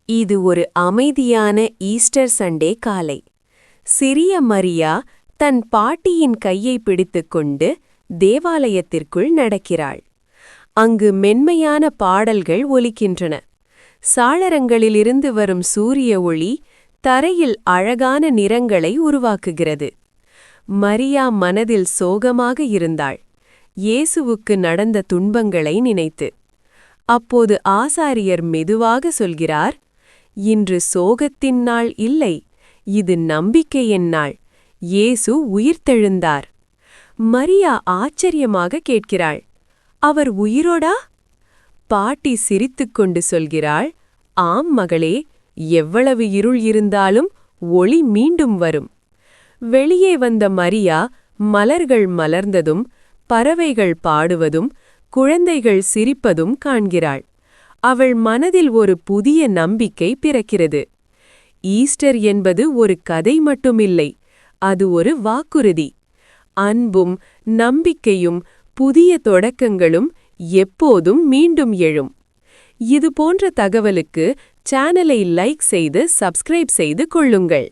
இது ஒரு அமைதியான ஈஸ்டர் சண்டே காலை. சிறிய மரியா தன் பாட்டியின் கையை பிடித்துக்கொண்டு தேவாலயத்திற்குள் நடக்கிறாள். அங்கு மென்மையான பாடல்கள் ஒலிக்கின்றன. சாளரங்களிலிருந்து வரும் சூரிய ஒளி தரையில் அழகான நிறங்களை உருவாக்குகிறது. மரியா மனதில் சோகமாக இருந்தாள், இயேசுவுக்கு நடந்த துன்பங்களை நினைத்து. அப்போது ஆசாரியர் மெதுவாக சொல்கிறார், இன்று சோகத்தின் நாள் இல்லை, இது நம்பிக்கையின் நாள். இயேசு உயிர்த்தெழுந்தார். மரியா ஆச்சரியமாக கேட்கிறாள், அவர் உயிரோடா? பாட்டி சிரித்துக்கொண்டு சொல்கிறாள், ஆம் மகளே, எவ்வளவு இருள் இருந்தாலும் ஒளி மீண்டும் வரும். வெளியே வந்த மரியா மலர்கள் மலர்ந்ததும், பறவைகள் பாடுவதும், குழந்தைகள் சிரிப்பதும் காண்கிறாள். அவள் மனதில் ஒரு புதிய நம்பிக்கை பிறக்கிறது. ஈஸ்டர் என்பது ஒரு கதை மட்டுமில்லை, அது ஒரு வாக்குறுதி. அன்பும் நம்பிக்கையும் புதிய தொடக்கங்களும் எப்போதும் மீண்டும் எழும். இது போன்ற தகவலுக்கு சேனலை லைக் செய்து சப்ஸ்கிரைப் செய்து கொள்ளுங்கள்.